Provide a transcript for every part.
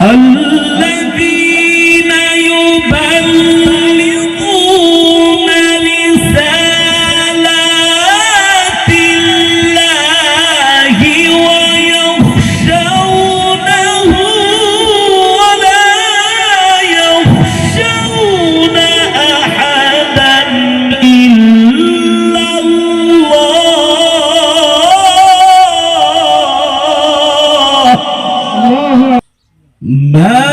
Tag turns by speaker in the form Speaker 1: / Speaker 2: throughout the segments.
Speaker 1: الذين يبلغون رسالات الله ويخشونه ولا يخشون أحدا إلا الله. ما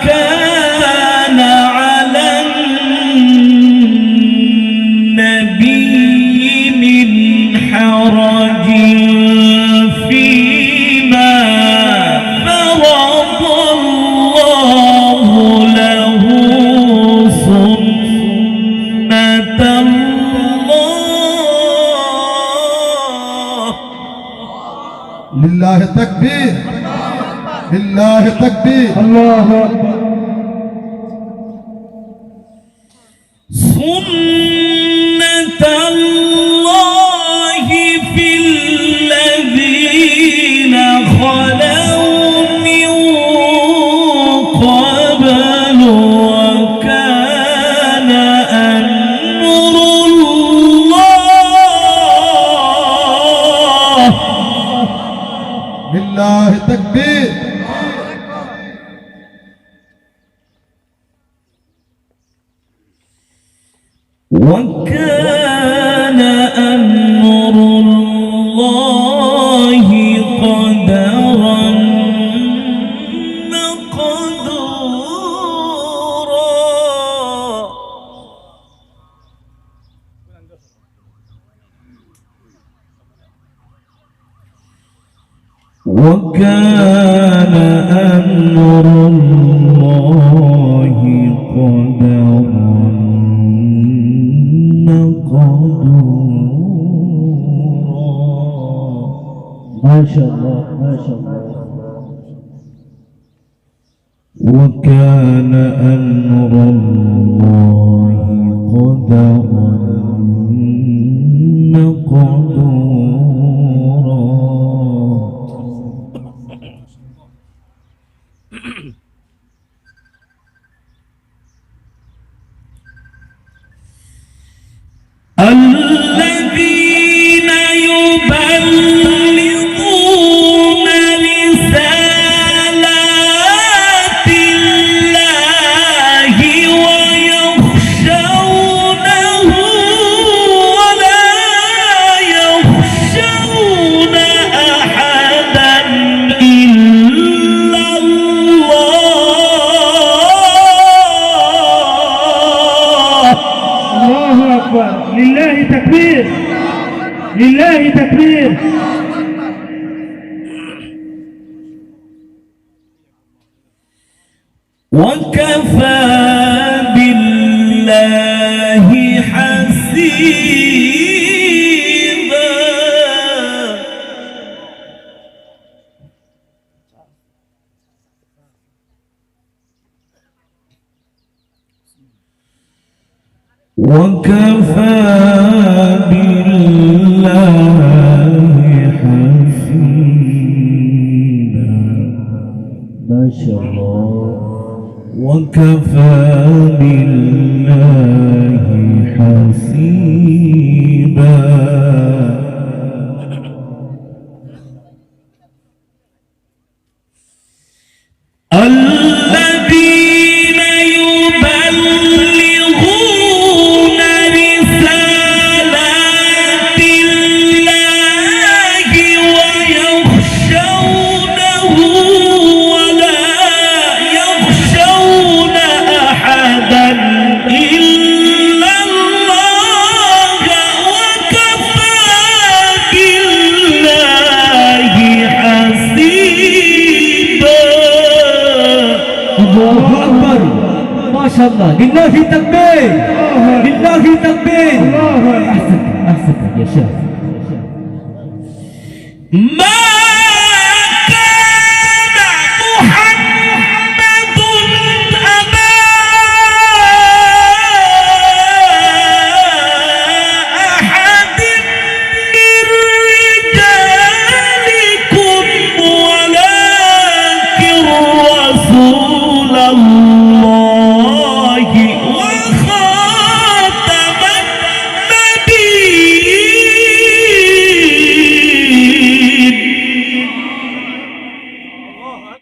Speaker 1: كان على النبي من حرج فيما فرض الله له سنة الله.
Speaker 2: لله التكبير، لله التكبير،
Speaker 3: الله أكبر.
Speaker 1: سنة الله في الذين خلوا من قبل وكان أمر الله.
Speaker 2: لله التكبير.
Speaker 1: وكان أمر الله قدرا مقدورا. وكان أمر الله قدرا
Speaker 3: ما شاء الله ما شاء الله.
Speaker 1: وكان أمر الله قدرا مقدورا. الذين يبلغون رسالات الله ويخشونه ولا يخشون أحدا إلا الله.
Speaker 3: الله أكبر. لله تكبير، لله تكبير.
Speaker 1: وكفى بالله حسيبا. وكفى بالله حسيبا.
Speaker 3: ما شاء الله.
Speaker 1: وكفى بالله حسيبا. الذين يبلغون رسالات الله ويخشونه ولا يخشون أحدا إلا الله. وكفى بالله حسيبا.
Speaker 3: الله أكبر. ما شاء الله. لله تكبير، لله تكبير. أحسنت أحسنت يا شيخ.
Speaker 1: ما